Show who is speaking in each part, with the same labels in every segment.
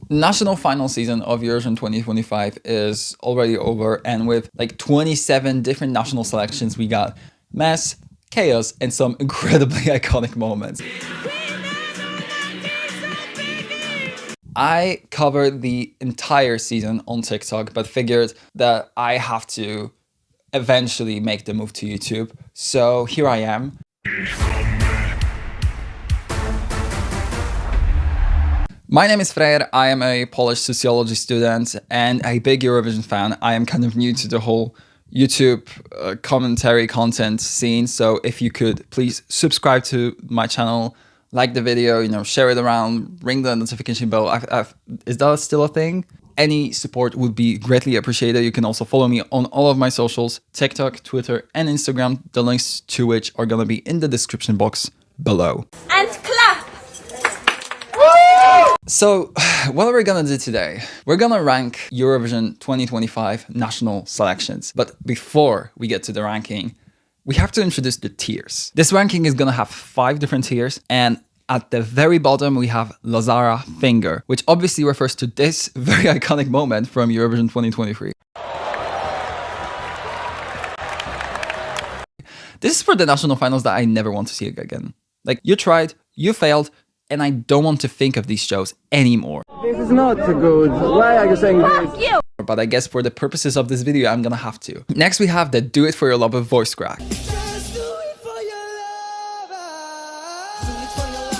Speaker 1: National final season of Eurovision 2025 is already over, and with like 27 different national selections, we got mess, chaos, and some incredibly iconic moments. I covered the entire season on TikTok, but figured that I have to eventually make the move to YouTube. So here I am. My name is Freyr. I am a Polish sociology student and a big Eurovision fan. I am kind of new to the whole YouTube commentary content scene. So if you could please subscribe to my channel, like the video, share it around, ring the notification bell. Is that still a thing? Any support would be greatly appreciated. You can also follow me on all of my socials, TikTok, Twitter, and Instagram, the links to which are gonna be in the description box below.
Speaker 2: And clap!
Speaker 1: So, what are we gonna do today? We're gonna rank Eurovision 2025 national selections. But before we get to the ranking, we have to introduce the tiers. This ranking is gonna have 5 different tiers, and at the very bottom we have Lazara Finger, which obviously refers to this very iconic moment from Eurovision 2023. This is for the national finals that I never want to see again. Like, you tried, you failed, and I don't want to think of these shows anymore.
Speaker 3: This is not good. Why are you saying this?
Speaker 2: Fuck you!
Speaker 1: But I guess for the purposes of this video, I'm gonna have to. Next, we have the Do It For Your Lover voice crack.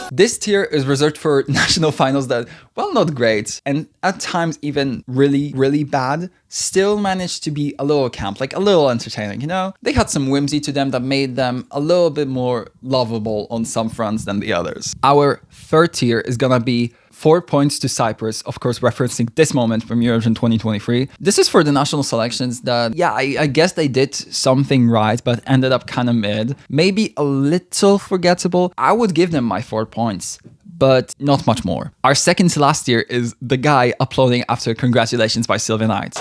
Speaker 1: This tier is reserved for national finals that, well, not great, and at times even really, really bad, still managed to be a little camp, like a little entertaining, They had some whimsy to them that made them a little bit more lovable on some fronts than the others. Our third tier is gonna be 4 points to Cyprus, of course referencing this moment from Eurovision 2023. This is for the national selections that, yeah, I guess they did something right, but ended up kind of mid. Maybe a little forgettable. I would give them my 4 points, but not much more. Our second to last tier is the guy uploading after Congratulations by Sylvia Knight.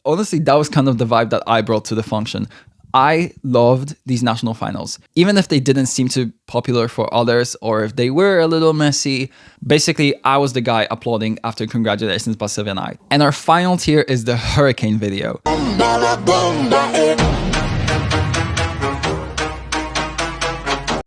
Speaker 1: Honestly, that was kind of the vibe that I brought to the function. I loved these national finals, even if they didn't seem too popular for others or if they were a little messy. Basically, I was the guy applauding after Congratulations by Sylvia Knight. And our final tier is the Hurricane video.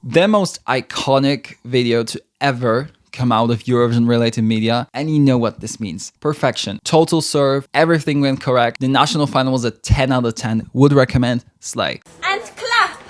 Speaker 1: The most iconic video to ever come out of Eurovision related media, and you know what this means. Perfection, total serve, everything went correct. The national final was a 10 out of 10, would recommend, slay.
Speaker 2: And clap!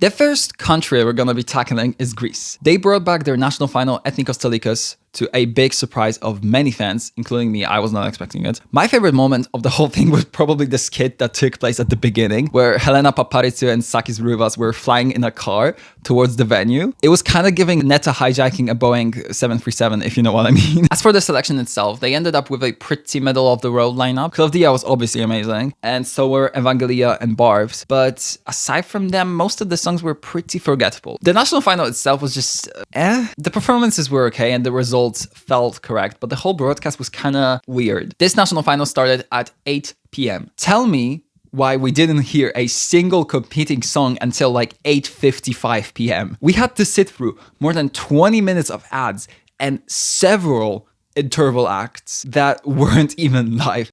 Speaker 1: The first country we're gonna be tackling is Greece. They brought back their national final Ethnikos Telikos to a big surprise of many fans, including me. I was not expecting it. My favorite moment of the whole thing was probably the skit that took place at the beginning, where Helena Paparizou and Sakis Ruvas were flying in a car towards the venue. It was kind of giving Netta hijacking a Boeing 737, if you know what I mean. As for the selection itself, they ended up with a pretty middle-of-the-road lineup. Claudia was obviously amazing, and so were Evangelia and Barbs. But aside from them, most of the songs were pretty forgettable. The national final itself was just, The performances were okay, and the results felt correct, but the whole broadcast was kind of weird. This national final started at 8 p.m. Tell me why we didn't hear a single competing song until like 8:55 p.m. We had to sit through more than 20 minutes of ads and several interval acts that weren't even live.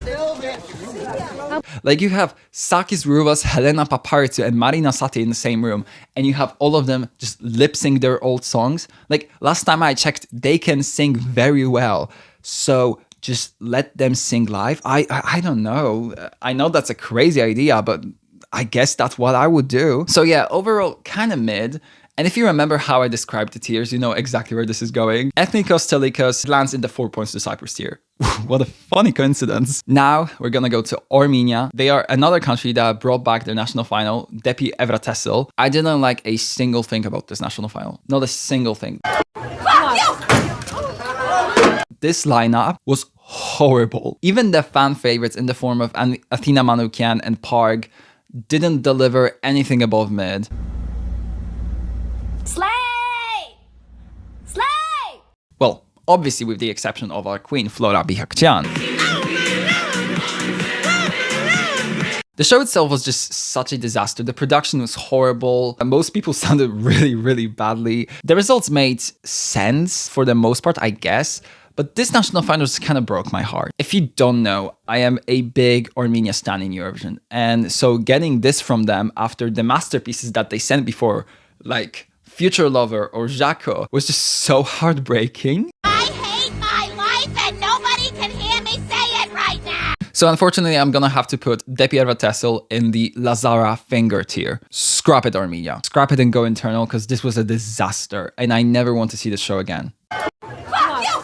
Speaker 1: Like, you have Sakis Ruvas, Helena Paparizou, and Marina Sati in the same room, and you have all of them just lip-sync their old songs. Like, last time I checked, they can sing very well, so just let them sing live. I don't know. I know that's a crazy idea, but I guess that's what I would do. So yeah, overall, kind of mid. And if you remember how I described the tiers, you know exactly where this is going. Ethnikos Telikos lands in the 4 points to Cyprus tier. What a funny coincidence. Now we're gonna go to Armenia. They are another country that brought back their national final, Depi Evratesil. I didn't like a single thing about this national final. Not a single thing. This lineup was horrible. Even the fan favorites in the form of Athena Manoukian and Parg didn't deliver anything above mid.
Speaker 2: Slay! Slay!
Speaker 1: Well, obviously with the exception of our queen, Flora Bihakcian. The show itself was just such a disaster. The production was horrible. Most people sounded really, really badly. The results made sense for the most part, I guess. But this national final just kind of broke my heart. If you don't know, I am a big Armenia stan in Eurovision. And so getting this from them after the masterpieces that they sent before, like Future Lover or Jaco, was just so heartbreaking.
Speaker 2: I hate my life and nobody can hear me say it right now.
Speaker 1: So unfortunately, I'm gonna have to put De Pierva Tessel in the Lazara finger tier. Scrap it, Armenia. Scrap it and go internal, because this was a disaster and I never want to see the show again.
Speaker 2: Fuck you!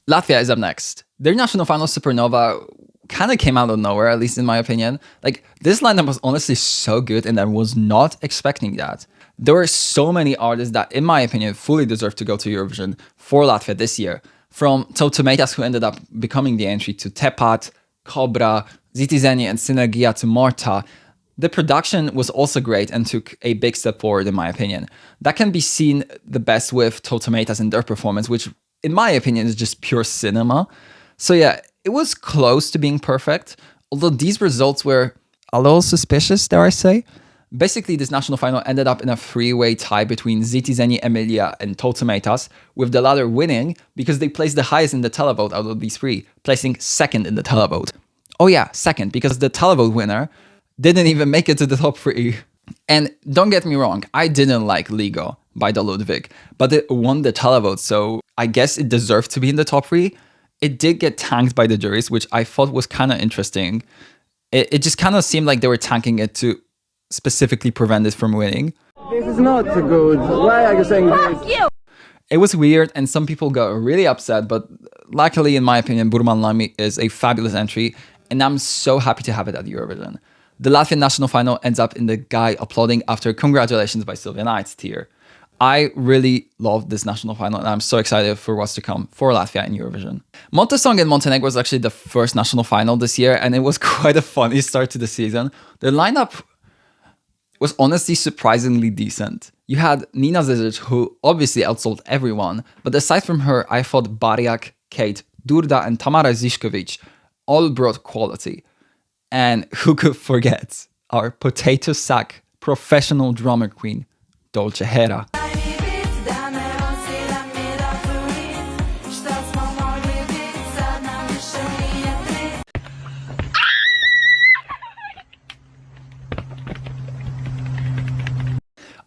Speaker 1: Latvia is up next. Their national final Supernova kind of came out of nowhere, at least in my opinion. Like, this lineup was honestly so good and I was not expecting that. There were so many artists that, in my opinion, fully deserve to go to Eurovision for Latvia this year. From Tomatoes, who ended up becoming the entry, to Tepat, Cobra, Zitizeni and Synergia to Marta. The production was also great and took a big step forward, in my opinion. That can be seen the best with Tomatoes and their performance, which in my opinion is just pure cinema. So yeah, it was close to being perfect, although these results were a little suspicious, dare I say. Basically, this national final ended up in a three-way tie between Zitizeni, Emilia and Tomatoes, with the latter winning because they placed the highest in the televote out of these three, placing second in the televote. Oh yeah, second, because the televote winner didn't even make it to the top three. And don't get me wrong, I didn't like Ligo by the Ludwig, but it won the televote, so I guess it deserved to be in the top three. It did get tanked by the juries, which I thought was kind of interesting. It just kind of seemed like they were tanking it to specifically prevent it from winning.
Speaker 3: This is not good. Why are you saying this?
Speaker 2: Fuck you!
Speaker 1: It was weird and some people got really upset, but luckily, in my opinion, Burman Lami is a fabulous entry and I'm so happy to have it at Eurovision. The Latvian national final ends up in the guy applauding after congratulations by Sylvia Knights tier. I really love this national final and I'm so excited for what's to come for Latvia in Eurovision. Montesong in Montenegro was actually the first national final this year and it was quite a funny start to the season. The lineup was honestly surprisingly decent. You had Nina Zezic, who obviously outsold everyone, but aside from her, I thought Bariak, Kate, Durda and Tamara Zishkovic all brought quality. And who could forget our potato sack professional drummer queen, Dolce Hera.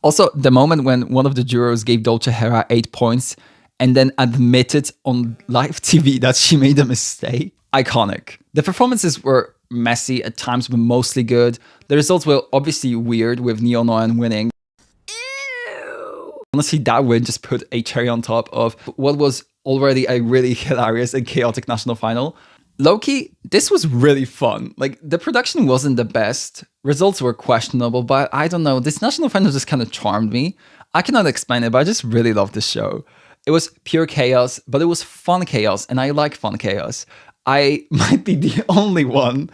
Speaker 1: Also, the moment when one of the jurors gave Dolce Hera 8 points and then admitted on live TV that she made a mistake, iconic. The performances were messy at times, but mostly good. The results were obviously weird, with Neo Noan winning.
Speaker 2: Ew.
Speaker 1: Honestly, that win just put a cherry on top of what was already a really hilarious and chaotic national final. Low-key, this was really fun. Like, the production wasn't the best, results were questionable, but I don't know, this national final just kind of charmed me. I cannot explain it, but I just really loved this show. It was pure chaos, but it was fun chaos, and I like fun chaos. I might be the only one,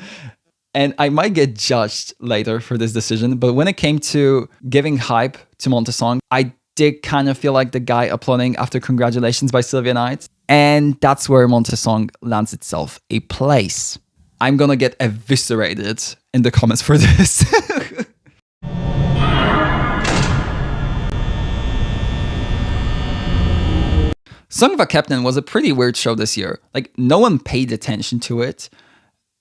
Speaker 1: and I might get judged later for this decision, but when it came to giving hype to Montesong, I did kind of feel like the guy applauding after congratulations by Sylvia Knight, and that's where Montesong lands itself a place. I'm gonna get eviscerated in the comments for this. Song of a Captain was a pretty weird show this year. Like, no one paid attention to it.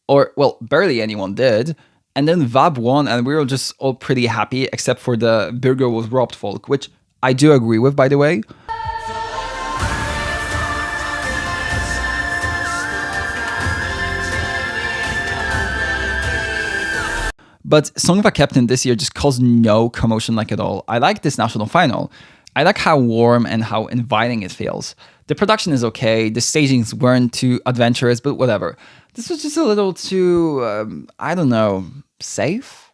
Speaker 1: Or, well, barely anyone did. And then Vab won and we were just all pretty happy, except for the Birger was robbed folk, which I do agree with, by the way. But Song of a Captain this year just caused no commotion like at all. I like this national final. I like how warm and how inviting it feels. The production is okay, the stagings weren't too adventurous, but whatever. This was just a little too, I don't know, safe?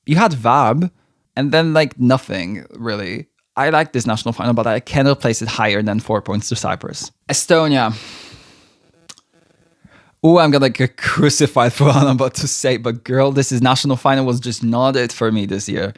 Speaker 1: You had Vab, and then like nothing, really. I like this national final, but I cannot place it higher than 4 points to Cyprus. Estonia. Oh, I'm gonna get crucified for what I'm about to say, but girl, this is national final was just not it for me this year.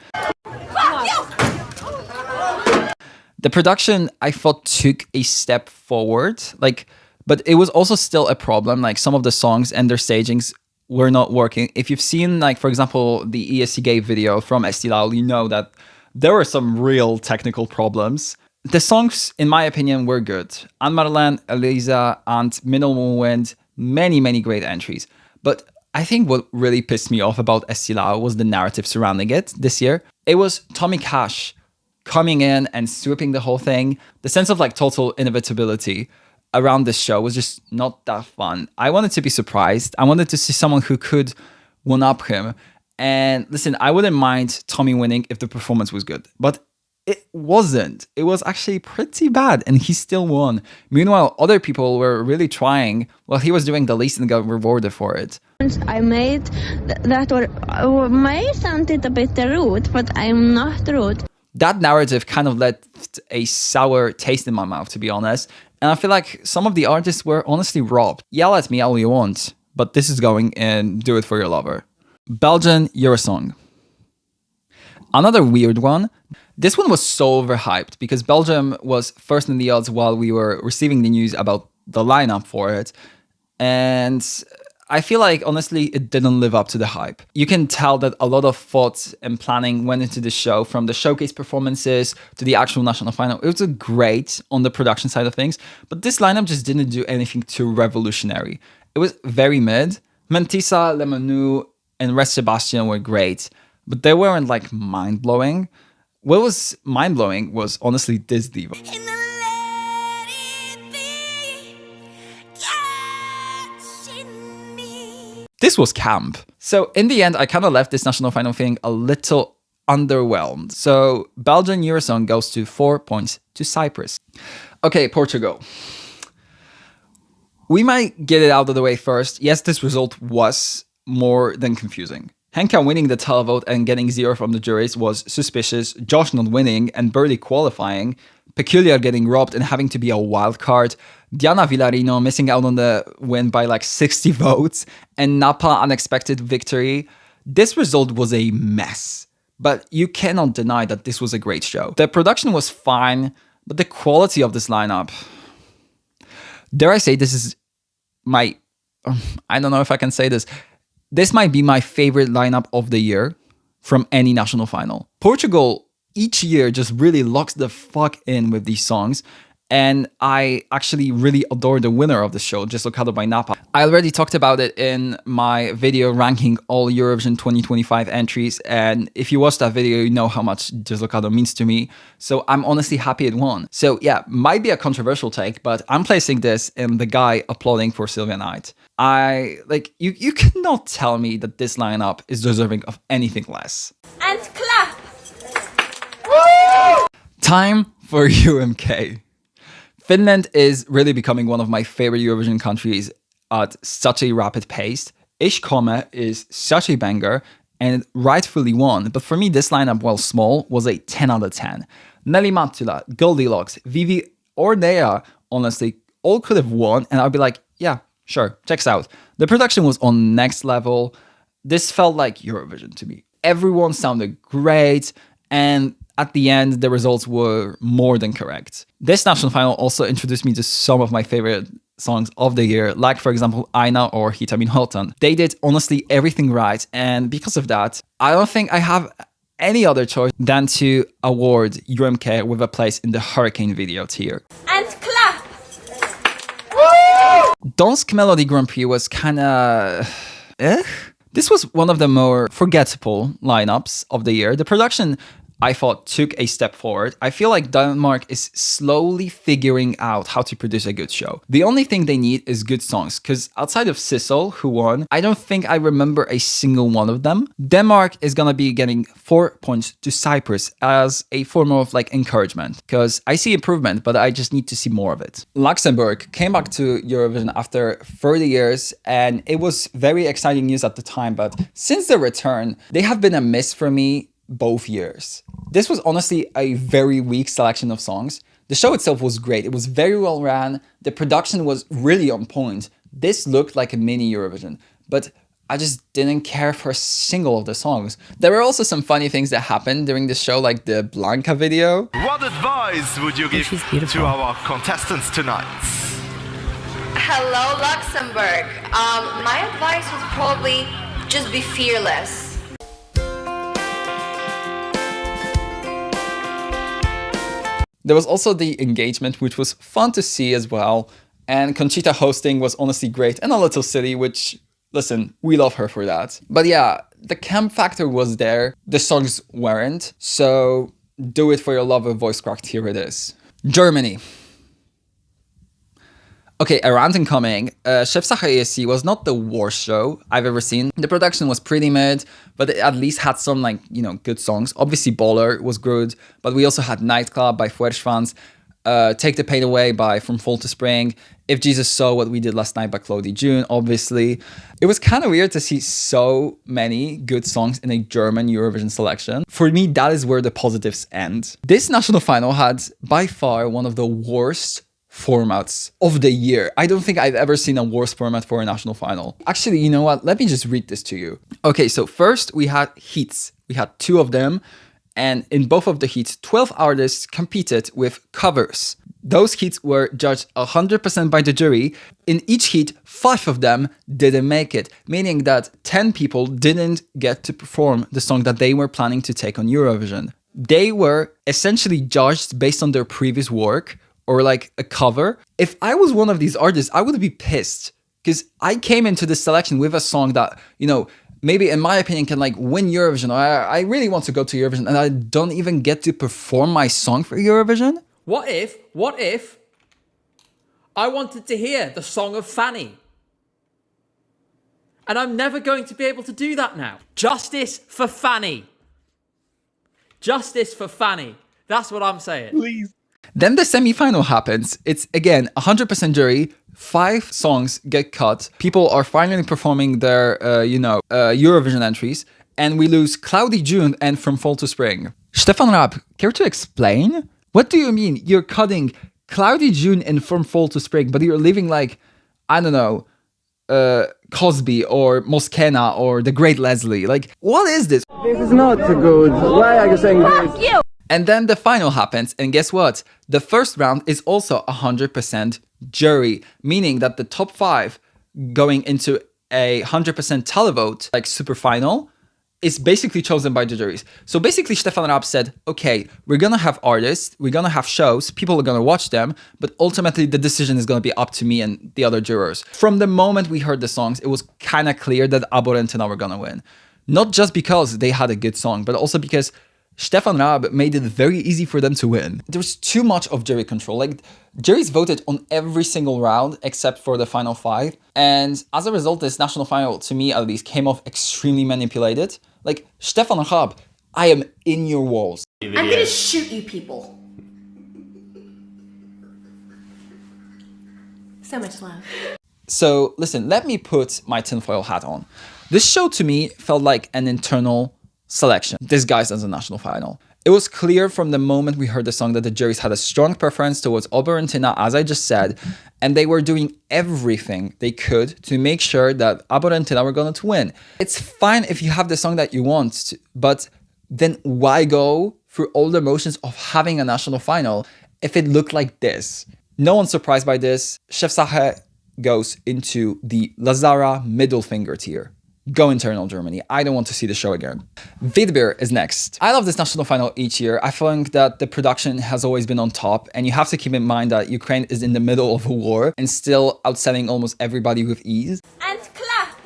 Speaker 1: The production, I thought, took a step forward, but it was also still a problem. Like, some of the songs and their stagings were not working. If you've seen, like, for example, the ESC Gate video from Estilau, you know that there were some real technical problems. The songs, in my opinion, were good. Anmarland, Elisa, and Minimal Wind, many great entries. But I think what really pissed me off about Estilau was the narrative surrounding it this year. It was Tommy Cash coming in and sweeping the whole thing. The sense of like total inevitability around this show was just not that fun. I wanted to be surprised. I wanted to see someone who could one-up him. And listen, I wouldn't mind Tommy winning if the performance was good, but it wasn't. It was actually pretty bad, and he still won. Meanwhile, other people were really trying. Well, he was doing the least and got rewarded for it.
Speaker 4: I made that may sound a bit rude, but I'm not rude.
Speaker 1: That narrative kind of left a sour taste in my mouth, to be honest. And I feel like some of the artists were honestly robbed. Yell at me all you want, but this is going in Do It For Your Lover. Belgian Eurosong. Another weird one. This one was so overhyped because Belgium was first in the odds while we were receiving the news about the lineup for it. And I feel like, honestly, it didn't live up to the hype. You can tell that a lot of thought and planning went into the show, from the showcase performances to the actual national final. It was great on the production side of things, but this lineup just didn't do anything too revolutionary. It was very mid. Mentissa, Lemonu, and Red Sebastian were great, but they weren't like mind-blowing. What was mind-blowing was honestly this diva. This was camp. So in the end, I kind of left this national final thing a little underwhelmed. So Belgian Eurosong goes to 4 points to Cyprus. Okay, Portugal. We might get it out of the way first. Yes, this result was more than confusing. Henka winning the televote and getting 0 from the juries was suspicious. Josh not winning and barely qualifying. Peculiar getting robbed and having to be a wild card. Diana Villarino missing out on the win by like 60 votes. And Napa unexpected victory. This result was a mess. But you cannot deny that this was a great show. The production was fine, but the quality of this lineup... Dare I say this is my... I don't know if I can say this. This might be my favorite lineup of the year from any national final. Portugal each year just really locks the fuck in with these songs. And I actually really adore the winner of the show, Deslocado by Napa. I already talked about it in my video ranking all Eurovision 2025 entries. And if you watch that video, you know how much Deslocado means to me. So I'm honestly happy it won. So yeah, might be a controversial take, but I'm placing this in the guy applauding for Sylvia Knight. You cannot tell me that this lineup is deserving of anything less.
Speaker 2: And clap!
Speaker 1: Time for UMK. Finland is really becoming one of my favorite Eurovision countries at such a rapid pace. Ish Komme is such a banger and rightfully won, but for me this lineup, while small, was a 10 out of 10. Nelly Matula, Goldilocks, Vivi or Dea, honestly, all could have won and I'd be like, yeah, sure, checks out. The production was on next level. This felt like Eurovision to me. Everyone sounded great, and at the end, the results were more than correct. This national final also introduced me to some of my favorite songs of the year, like for example, Aina or Hitamin Holtan. They did honestly everything right, and because of that, I don't think I have any other choice than to award UMK with a place in the Hurricane video tier.
Speaker 2: And clap!
Speaker 1: Dansk Melody Grand Prix was kinda... This was one of the more forgettable lineups of the year. The production, I thought, took a step forward. I feel like Denmark is slowly figuring out how to produce a good show. The only thing they need is good songs, because outside of Sissel, who won, I don't think I remember a single one of them. Denmark is gonna be getting 4 points to Cyprus as a form of like encouragement, because I see improvement, but I just need to see more of it. Luxembourg came back to Eurovision after 30 years, and it was very exciting news at the time, but since the return, they have been a miss for me both years. This was honestly a very weak selection of songs. The show itself was great. It was very well ran. The production was really on point. This looked like a mini Eurovision, but I just didn't care for a single of the songs. There were also some funny things that happened during the show, like the Blanca video.
Speaker 5: What advice would you give to our contestants tonight? Hello, Luxembourg. My advice would probably just be fearless.
Speaker 1: There was also the engagement, which was fun to see as well. And Conchita hosting was honestly great and a little silly, which, listen, we love her for that. But yeah, the camp factor was there. The songs weren't. So do it for your love of voice cracked. Here it is. Germany. Okay, a rant incoming. Xofreyr ESC was not the worst show I've ever seen. The production was pretty mid, but it at least had some, like, you know, good songs. Obviously, Baller was good, but we also had Nightclub by Fuerschwanz, Take the Pain Away by From Fall to Spring, If Jesus Saw What We Did Last Night by Claudie June, obviously. It was kind of weird to see so many good songs in a German Eurovision selection. For me, that is where the positives end. This national final had by far one of the worst formats of the year. I don't think I've ever seen a worse format for a national final. Actually, you know what? Let me just read this to you. Okay, so first we had heats. We had 2 of them. And in both of the heats, 12 artists competed with covers. Those heats were judged 100% by the jury. In each heat, 5 of them didn't make it, meaning that 10 people didn't get to perform the song that they were planning to take on Eurovision. They were essentially judged based on their previous work, or like a cover. If I was one of these artists, I would be pissed because I came into this selection with a song that, you know, maybe in my opinion can like win Eurovision. I really want to go to Eurovision and I don't even get to perform my song for Eurovision.
Speaker 6: What if I wanted to hear the song of Fanny? And I'm never going to be able to do that now. Justice for Fanny. Justice for Fanny. That's what I'm saying.
Speaker 1: Please. Then the semi-final happens. It's again 100% jury. 5 songs get cut. People are finally performing their, Eurovision entries, and we lose Claudie June and From Fall to Spring. Stefan Raab, care to explain? What do you mean you're cutting Claudie June and From Fall to Spring, but you're leaving like, I don't know, Cosby or Moskena or The Great Leslie? Like, what is this?
Speaker 3: This is not good. Why are you saying this?
Speaker 2: You!
Speaker 1: And then the final happens, and guess what? The first round is also 100% jury, meaning that the top 5 going into a 100% televote, like super final, is basically chosen by the juries. So basically Stefan Raab said, okay, we're gonna have artists, we're gonna have shows, people are gonna watch them, but ultimately the decision is gonna be up to me and the other jurors. From the moment we heard the songs, it was kind of clear that Aborrentina were gonna win. Not just because they had a good song, but also because Stefan Raab made it very easy for them to win. There was too much of jury control. Like, juries voted on every single round except for the final 5. And as a result, this national final, to me at least, came off extremely manipulated. Like, Stefan Raab, I am in your walls.
Speaker 5: I'm gonna shoot you people. So much love.
Speaker 1: So, listen, let me put my tinfoil hat on. This show to me felt like an internal selection disguised as a national final. It was clear from the moment we heard the song that the juries had a strong preference towards Aborrentina, as I just said, and they were doing everything they could to make sure that Aborrentina were going to win. It's fine if you have the song that you want, but then why go through all the motions of having a national final if it looked like this? No one's surprised by this. Xofreyr goes into the Lazara middle finger tier. Go internal Germany. I don't want to see the show again. Vidbir is next. I love this national final each year. I think that the production has always been on top, and you have to keep in mind that Ukraine is in the middle of a war and still outselling almost everybody with ease.
Speaker 2: And clap!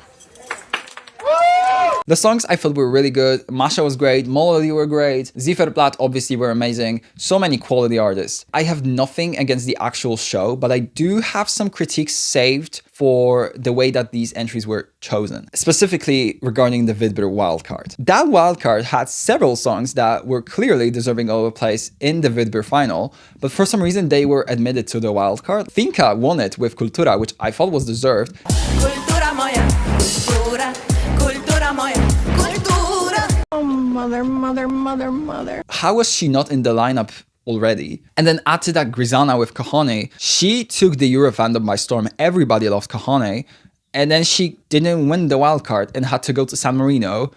Speaker 1: The songs I felt were really good. Masha was great, Melody were great, Zifferblatt obviously were amazing, so many quality artists. I have nothing against the actual show, but I do have some critiques saved for the way that these entries were chosen, specifically regarding the Vidbir wildcard. That wildcard had several songs that were clearly deserving of a place in the Vidbir final, but for some reason they were admitted to the wildcard. Finka won it with Kultura, which I thought was deserved.
Speaker 7: Kultura moja, kultura, kultura moja, kultura. Oh, mother.
Speaker 1: How was she not in the lineup already? And then add to that Grizana with Kahane. She took the Euro fandom by storm. Everybody loves Kahane. And then she didn't win the wildcard and had to go to San Marino.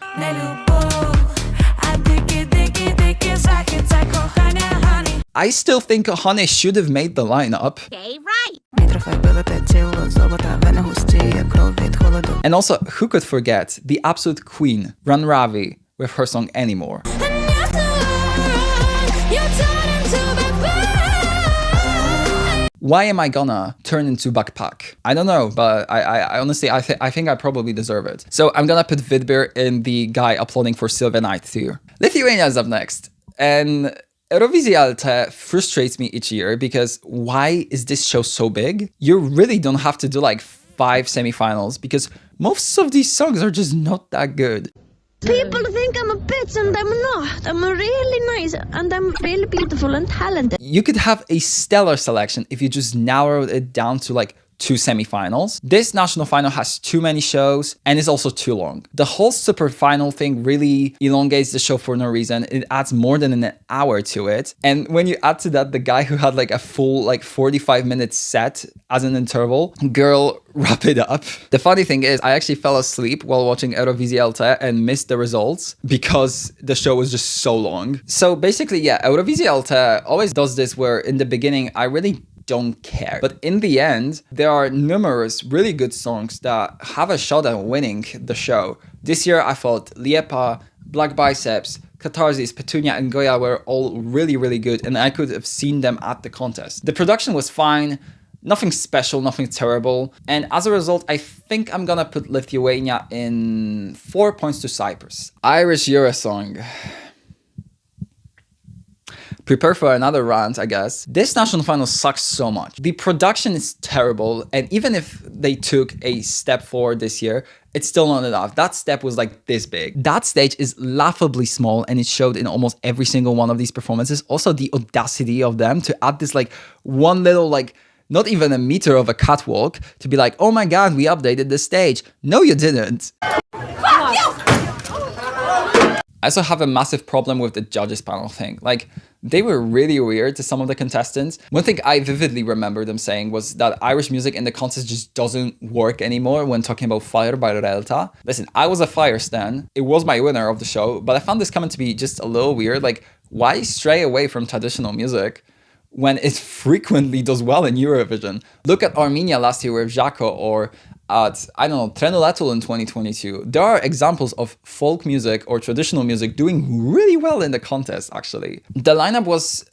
Speaker 1: I still think Honey should have made the lineup.
Speaker 2: Okay, right.
Speaker 1: And also, who could forget the absolute queen, Run Ravi, with her song Anymore. Why am I gonna turn into backpack? I don't know, but I honestly, I think I probably deserve it. So I'm gonna put Vidbir in the guy uploading for Silver Night tier. Lithuania is up next. And Eurovision frustrates me each year because why is this show so big? You really don't have to do like 5 semifinals because most of these songs are just not that good.
Speaker 4: People think I'm a bitch and I'm not. I'm really nice and I'm really beautiful and talented.
Speaker 1: You could have a stellar selection if you just narrowed it down to like 2 semifinals. This national final has too many shows and is also too long. The whole super final thing really elongates the show for no reason. It adds more than an hour to it. And when you add to that the guy who had like a full like 45-minute set as an interval, girl, wrap it up. The funny thing is I actually fell asleep while watching Eurovision and missed the results because the show was just so long. So basically, yeah, Eurovision always does this where in the beginning I really don't care. But in the end, there are numerous really good songs that have a shot at winning the show. This year, I thought Liepa, Black Biceps, Catharsis, Petunia, and Goya were all really, really good, and I could have seen them at the contest. The production was fine, nothing special, nothing terrible, and as a result, I think I'm gonna put Lithuania in 4 points to Cyprus. Irish Eurosong. Prepare for another rant, I guess. This national final sucks so much. The production is terrible, and even if they took a step forward this year, it's still not enough. That step was like this big. That stage is laughably small, and it showed in almost every single one of these performances. Also, the audacity of them to add this like one little like not even a meter of a catwalk to be like, oh my god, we updated the stage. No, you didn't. I also have a massive problem with the judges panel thing. Like, they were really weird to some of the contestants. One thing I vividly remember them saying was that Irish music in the contest just doesn't work anymore when talking about Fire by Relta. Listen, I was a Fire stan. It was my winner of the show, but I found this comment to be just a little weird. Like, why stray away from traditional music when it frequently does well in Eurovision? Look at Armenia last year with Žako, or at, I don't know, Trenuletul in 2022. There are examples of folk music or traditional music doing really well in the contest, actually. The lineup was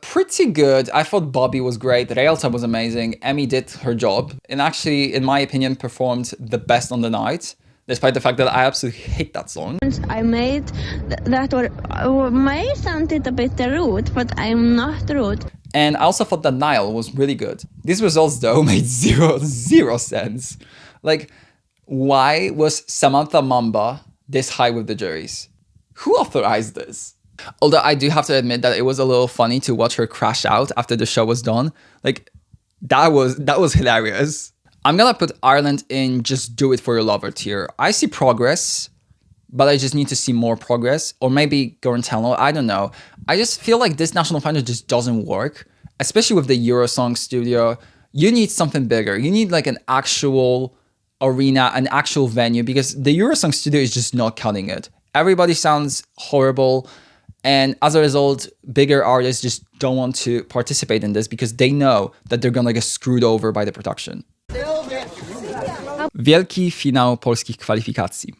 Speaker 1: pretty good. I thought Bobby was great, Relta was amazing, Emmy did her job, and actually, in my opinion, performed the best on the night, despite the fact that I absolutely hate that song.
Speaker 4: I made that may sound a bit rude, but I'm not rude.
Speaker 1: And I also thought that Nile was really good. These results, though, made zero sense. Like, why was Samantha Mamba this high with the juries? Who authorized this? Although I do have to admit that it was a little funny to watch her crash out after the show was done. Like, that was hilarious. I'm gonna put Ireland in Just Do It For Your Lover tier. I see progress, but I just need to see more progress. Or maybe Gorantello, I don't know. I just feel like this national final just doesn't work, especially with the Eurosong studio. You need something bigger. You need like an actual arena, an actual venue, because the Eurosong studio is just not cutting it. Everybody sounds horrible. And as a result, bigger artists just don't want to participate in this because they know that they're gonna get screwed over by the production. Wielki finał polskich kwalifikacji.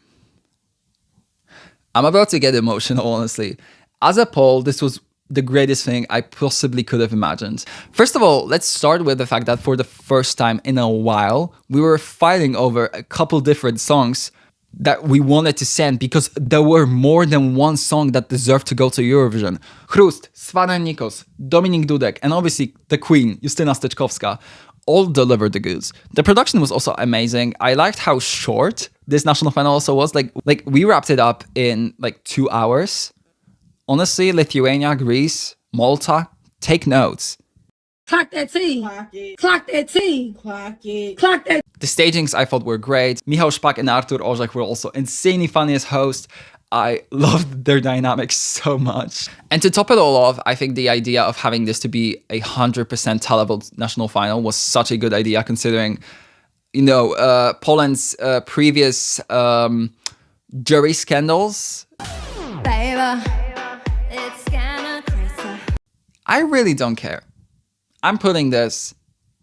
Speaker 1: I'm about to get emotional, honestly. As a poll, this was the greatest thing I possibly could have imagined. First of all, let's start with the fact that for the first time in a while, we were fighting over a couple different songs that we wanted to send because there were more than one song that deserved to go to Eurovision. Chrust, Svanen Nikos, Dominik Dudek, and obviously the Queen, Justyna Steczkowska, all delivered the goods. The production was also amazing. I liked how short this national final also was. Like we wrapped it up in like 2 hours. Honestly, Lithuania, Greece, Malta, take notes.
Speaker 7: Clock that T. Clock that T. Clock it. Clock that.
Speaker 1: The stagings I thought were great. Michał Szpak and Artur Orzech were also insanely funny as hosts. I loved their dynamics so much. And to top it all off, I think the idea of having this to be 100% televote national final was such a good idea, considering, you know, Poland's previous jury scandals.
Speaker 7: Baby, it's kinda crazy.
Speaker 1: I really don't care. I'm putting this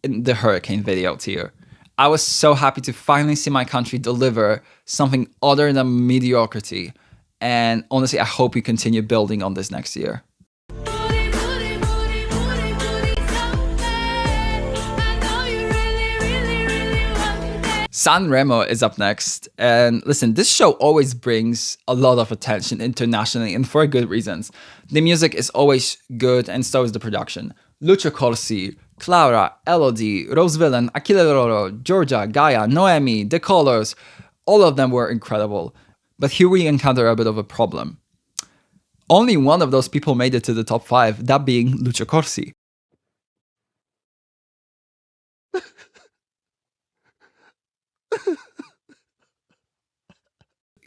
Speaker 1: in the hurricane video tier. I was so happy to finally see my country deliver something other than mediocrity. And honestly, I hope we continue building on this next year. San Remo is up next. And listen, this show always brings a lot of attention internationally and for good reasons. The music is always good and so is the production. Lucio Corsi, Clara, Elodie, Rose Villain, Achille Roro, Georgia, Gaia, Noemi, The Colors, all of them were incredible. But here we encounter a bit of a problem. Only one of those people made it to the top 5, that being Lucio Corsi.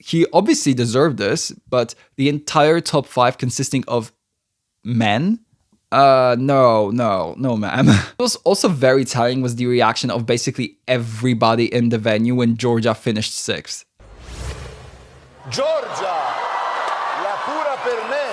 Speaker 1: He obviously deserved this, but the entire top 5 consisting of men? No, ma'am. What was also very telling was the reaction of basically everybody in the venue when Georgia finished 6th.
Speaker 8: Georgia, la pura per me.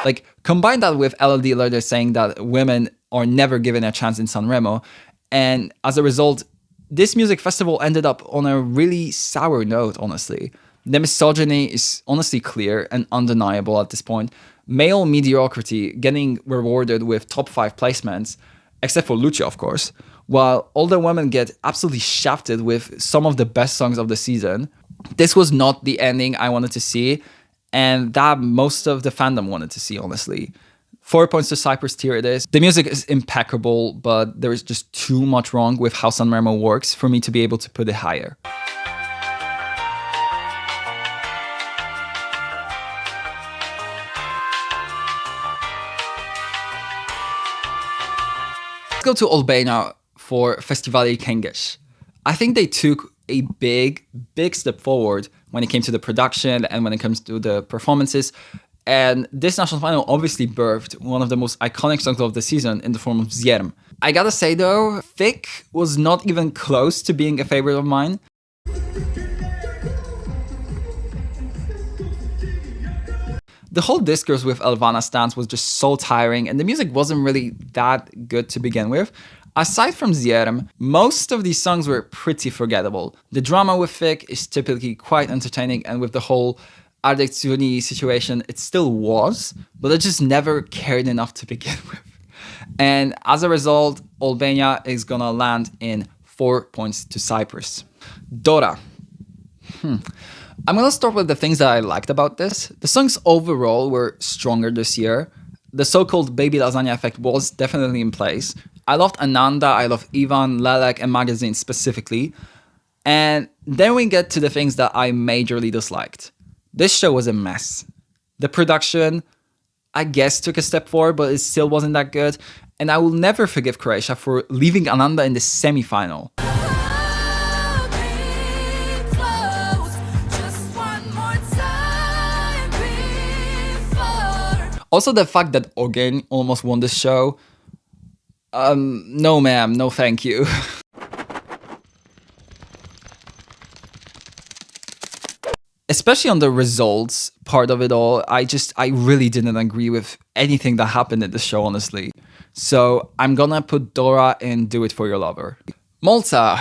Speaker 1: Like, combine that with LLD later saying that women are never given a chance in Sanremo, and as a result, this music festival ended up on a really sour note, honestly. The misogyny is honestly clear and undeniable at this point. Male mediocrity getting rewarded with top 5 placements, except for Lucio, of course, while all the women get absolutely shafted with some of the best songs of the season. This was not the ending I wanted to see, and that most of the fandom wanted to see, honestly. 4 points to Cyprus tier it is. The music is impeccable, but there is just too much wrong with how Sanremo works for me to be able to put it higher. Let's go to Albania for Festivali Këngësh. I think they took a big step forward when it came to the production and when it comes to the performances. And this national final obviously birthed one of the most iconic songs of the season in the form of Zjerm. I gotta say though, Thick was not even close to being a favorite of mine. The whole discourse with Elvana's stance was just so tiring and the music wasn't really that good to begin with. Aside from Zjerm, most of these songs were pretty forgettable. The drama with Thick is typically quite entertaining, and with the whole Ardek Tsuni situation, it still was, but I just never cared enough to begin with. And as a result, Albania is gonna land in 4 points to Cyprus. Dora. I'm gonna start with the things that I liked about this. The songs overall were stronger this year. The so-called baby lasagna effect was definitely in place. I loved Ananda, I loved Ivan, Lelek, and Magazine specifically. And then we get to the things that I majorly disliked. This show was a mess. The production, I guess, took a step forward, but it still wasn't that good. And I will never forgive Croatia for leaving Ananda in the semi-final. Also, the fact that Ogen almost won this show. No ma'am, no thank you. Especially on the results part of it all, I really didn't agree with anything that happened in the show, honestly. So I'm gonna put Dora in Do It For Your Lover. Malta.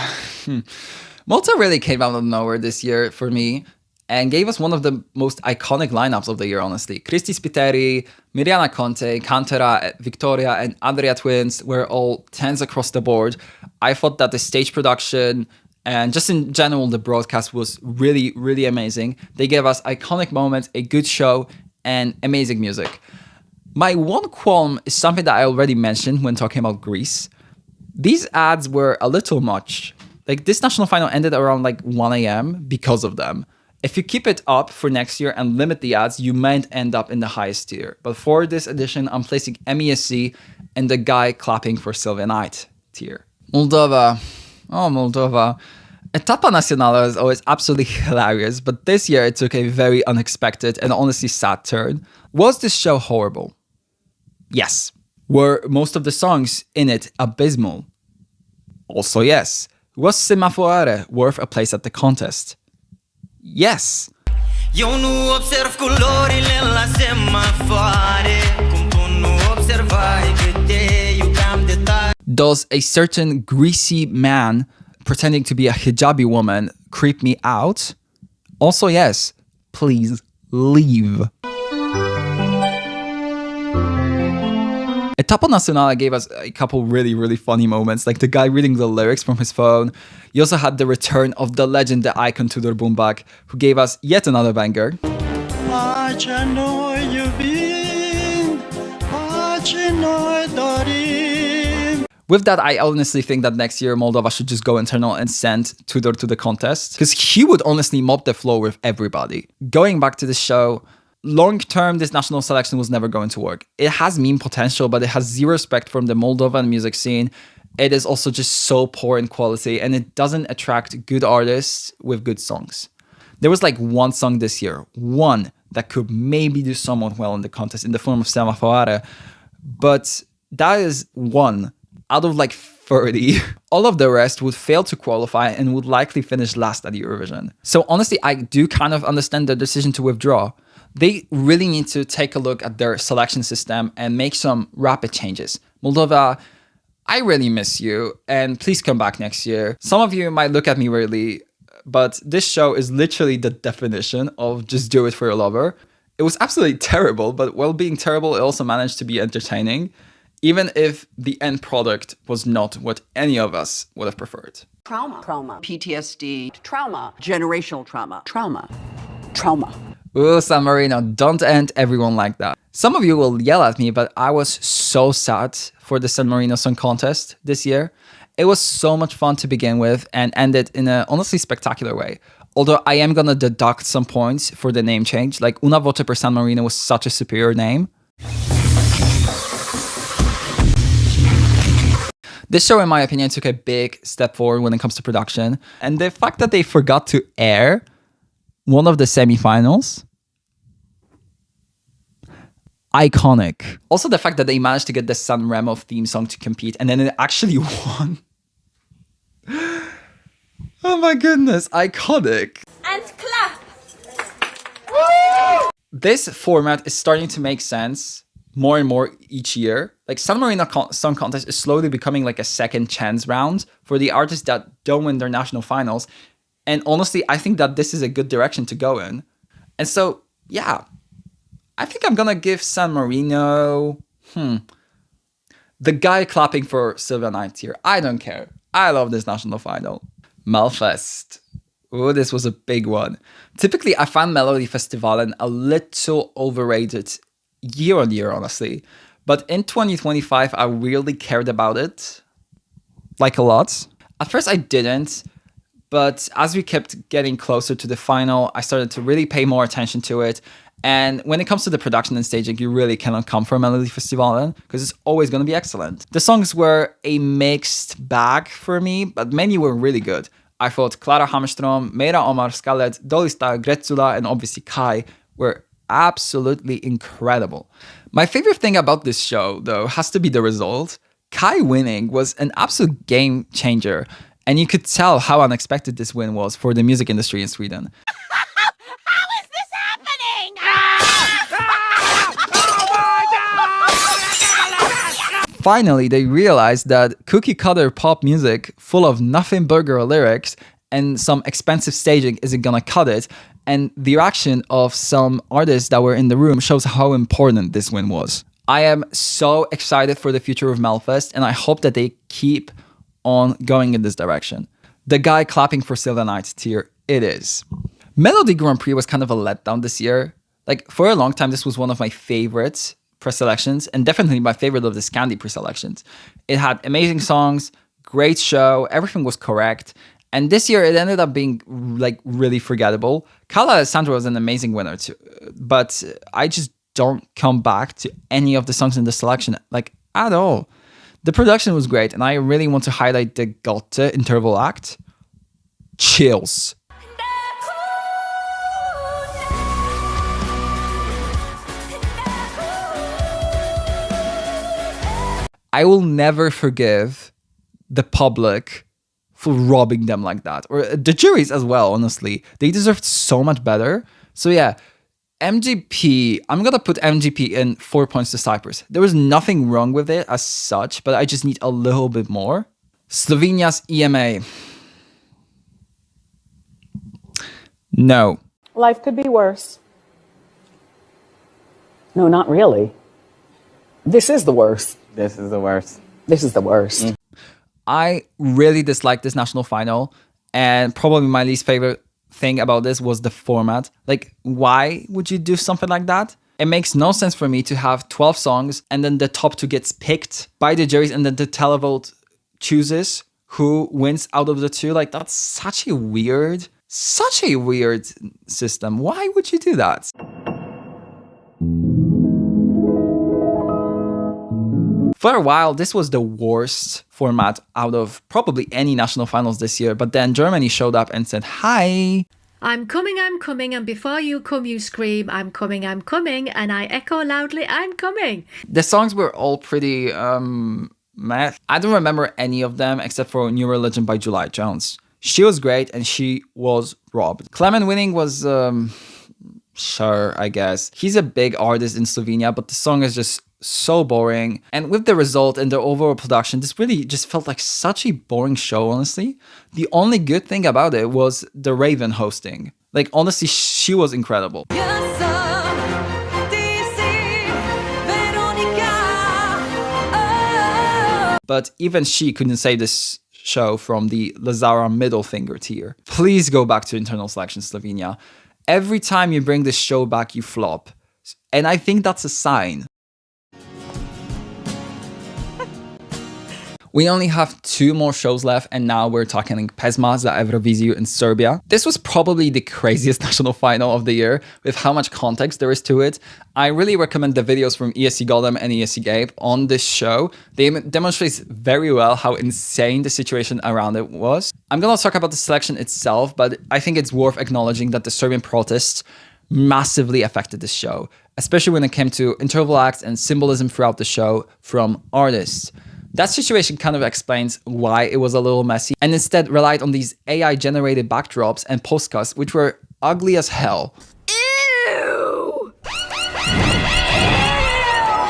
Speaker 1: Malta really came out of nowhere this year for me and gave us one of the most iconic lineups of the year, honestly. Christy Spiteri, Mirjana Conte, Cantera, Victoria, and Adria Twins were all 10s across the board. I thought that the stage production and just in general, the broadcast was really, really amazing. They gave us iconic moments, a good show, and amazing music. My one qualm is something that I already mentioned when talking about Greece. These ads were a little much. Like, this national final ended around like 1 a.m. because of them. If you keep it up for next year and limit the ads, you might end up in the highest tier. But for this edition, I'm placing MESC and the guy clapping for Silvia Knight tier. Moldova. Oh, Moldova. Etapa Nacional is always absolutely hilarious, but this year it took a very unexpected and honestly sad turn. Was this show horrible? Yes. Were most of the songs in it abysmal? Also yes. Was Semaforare worth a place at the contest? Yes. Eu nu observ culorile la semafoare, cum tu nu Does a certain greasy man pretending to be a hijabi woman creep me out? Also, yes. Please leave. Etapo Nacional gave us a couple really funny moments, like the guy reading the lyrics from his phone. You also had the return of the legend, the icon Tudor Bumbak, who gave us yet another banger. With that, I honestly think that next year Moldova should just go internal and send Tudor to the contest, because he would honestly mop the floor with everybody. Going back to the show, long term, this national selection was never going to work. It has meme potential, but it has zero respect from the Moldovan music scene. It is also just so poor in quality, and it doesn't attract good artists with good songs. There was like one song this year, one that could maybe do somewhat well in the contest in the form of Semafoare, but that is one out of like 30. All of the rest would fail to qualify and would likely finish last at Eurovision. So honestly, I do kind of understand the decision to withdraw. They really need to take a look at their selection system and make some rapid changes. Moldova, I really miss you, and please come back next year. Some of you might look at me weirdly, but this show is literally the definition of just do it for your lover. It was absolutely terrible, but while being terrible, it also managed to be entertaining, even if the end product was not what any of us would have preferred.
Speaker 9: Trauma, PTSD, trauma, generational trauma.
Speaker 1: Ooh, San Marino, don't end everyone like that. Some of you will yell at me, but I was so sad for the San Marino Song Contest this year. It was so much fun to begin with and ended in a honestly spectacular way. Although I am gonna deduct some points for the name change, like Una Voce per San Marino was such a superior name. This show, in my opinion, took a big step forward when it comes to production. And the fact that they forgot to air one of the semifinals, iconic. Also the fact that they managed to get the San Remo theme song to compete and then it actually won. Oh my goodness, iconic.
Speaker 2: And clap.
Speaker 1: This format is starting to make sense more and more each year. Like San Marino Song Contest is slowly becoming like a second chance round for the artists that don't win their national finals. And honestly, I think that this is a good direction to go in. And so, yeah, I think I'm gonna give San Marino, the guy clapping for Silvia Knight here. I don't care. I love this national final. Melfest. Oh, this was a big one. Typically, I find Melodifestivalen a little overrated year on year, honestly. But in 2025, I really cared about it. Like a lot. At first, I didn't. But as we kept getting closer to the final, I started to really pay more attention to it. And when it comes to the production and staging, you really cannot come from Melodifestivalen because it's always going to be excellent. The songs were a mixed bag for me, but many were really good. I thought Klara Hammerström, Meira Omar Skalet, Dolista, Gretzula, and obviously Kai were absolutely incredible. My favorite thing about this show, though, has to be the result. Kai winning was an absolute game changer, and you could tell how unexpected this win was for the music industry in Sweden.
Speaker 2: How is this happening?
Speaker 1: Finally, they realized that cookie-cutter pop music full of nothing burger lyrics and some expensive staging isn't gonna cut it, and the reaction of some artists that were in the room shows how important this win was. I am so excited for the future of Melfest, and I hope that they keep on going in this direction. The guy clapping for Silvia Knight tier, it is. Melody Grand Prix was kind of a letdown this year. Like, for a long time, this was one of my favorites preselections, and definitely my favorite of the Scandi preselections. It had amazing songs, great show, everything was correct. And this year, it ended up being like really forgettable. Carla Alessandro was an amazing winner too, but I just don't come back to any of the songs in the selection, like at all. The production was great, and I really want to highlight the Gotte interval act. Chills. I will never forgive the public for robbing them like that, or the juries as well, honestly. They deserved so much better. So yeah, MGP, I'm gonna put MGP in 4 points to Cyprus. There was nothing wrong with it as such, but I just need a little bit more. Slovenia's EMA. No.
Speaker 10: Life could be worse.
Speaker 9: No, not really. This is the worst.
Speaker 3: This is the worst.
Speaker 9: This is the worst.
Speaker 1: I really disliked this national final, and probably my least favorite thing about this was the format. Like, why would you do something like that? It makes no sense for me to have 12 songs and then the top two gets picked by the juries and then the televote chooses who wins out of the two. Like, that's such a weird system. Why would you do that? For a while, this was the worst format out of probably any national finals this year, but then Germany showed up and said, hi.
Speaker 11: I'm coming, and before you come, you scream, I'm coming, and I echo loudly, I'm coming.
Speaker 1: The songs were all pretty, meh. I don't remember any of them except for New Religion by July Jones. She was great and she was robbed. Clement winning was, sure, I guess. He's a big artist in Slovenia, but the song is just so boring. And with the result and the overall production, this really just felt like such a boring show, honestly. The only good thing about it was the Raven hosting. Like, honestly, she was incredible. But even she couldn't save this show from the Lazara middle finger tier. Please go back to internal selection, Slovenia. Every time you bring this show back, you flop. And I think that's a sign. We only have 2 more shows left, and now we're talking Pesma za Euroviziju in Serbia. This was probably the craziest national final of the year, with how much context there is to it. I really recommend the videos from ESC Goldem and ESC Gabe on this show. They demonstrate very well how insane the situation around it was. I'm gonna talk about the selection itself, but I think it's worth acknowledging that the Serbian protests massively affected this show, especially when it came to interval acts and symbolism throughout the show from artists. That situation kind of explains why it was a little messy and instead relied on these AI-generated backdrops and postcards, which were ugly as hell. Ew!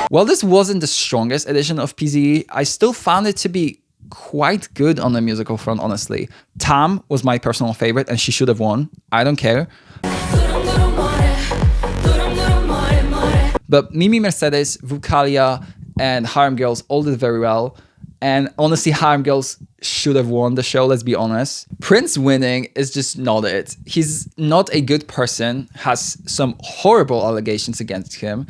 Speaker 1: While this wasn't the strongest edition of PZE, I still found it to be quite good on the musical front, honestly. Tam was my personal favorite and she should have won. I don't care. But Mimi Mercedes, Vukalia, and Harem Girls all did very well. And honestly, Harem Girls should have won the show, let's be honest. Prince winning is just not it. He's not a good person, has some horrible allegations against him.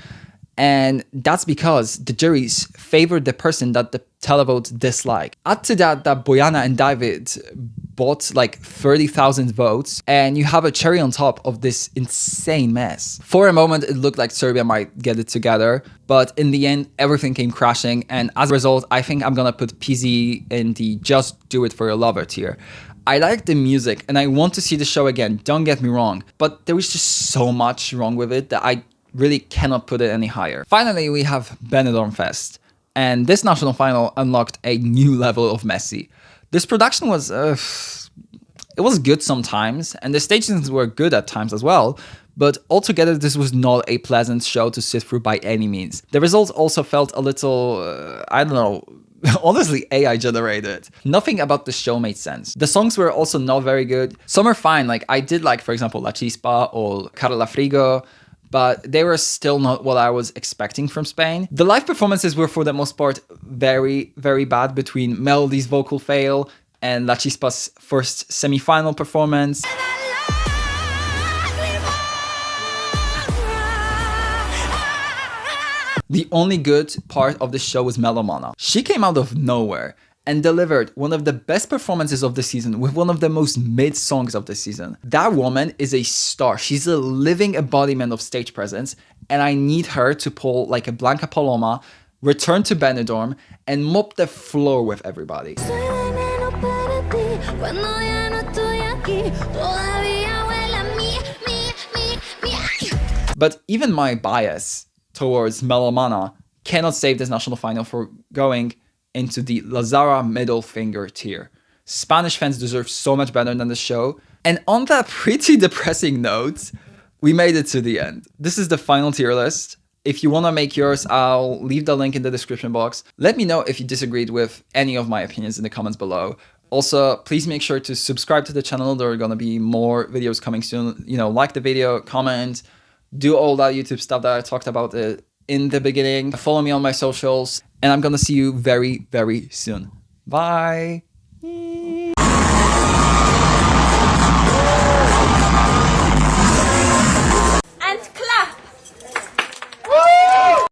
Speaker 1: And that's because the juries favored the person that the televote disliked. Add to that Bojana and David bought like 30,000 votes, and you have a cherry on top of this insane mess. For a moment, it looked like Serbia might get it together, but in the end, everything came crashing, and as a result, I think I'm gonna put PZ in the just do it for your lover tier. I like the music, and I want to see the show again, don't get me wrong, but there was just so much wrong with it that I really cannot put it any higher. Finally, we have Benidorm Fest, and this national final unlocked a new level of messy. This production was, it was good sometimes, and the stages were good at times as well, but altogether this was not a pleasant show to sit through by any means. The results also felt a little, I don't know, honestly AI generated. Nothing about the show made sense. The songs were also not very good. Some are fine, like I did like, for example, La Chispa or Carla Frigo, but they were still not what I was expecting from Spain. The live performances were for the most part very, very bad, between Melody's vocal fail and La Chispa's first semi-final performance. The only good part of the show was Melomana. She came out of nowhere and delivered one of the best performances of the season with one of the most mid songs of the season. That woman is a star. She's a living embodiment of stage presence, and I need her to pull like a Blanca Paloma, return to Benidorm, and mop the floor with everybody. But even my bias towards Melomana cannot save this national final for going into the Lazara middle finger tier. Spanish fans deserve so much better than the show. And on that pretty depressing note, We made it to the end. This is the final tier list. If you want to make yours, I'll leave the link in the description box. Let me know if you disagreed with any of my opinions in the comments below. Also, please make sure to subscribe to the channel. There are going to be more videos coming soon. You know, like the video, comment, do all that YouTube stuff that I talked about in the beginning. Follow me on my socials, and I'm going to see you very, very soon. Bye.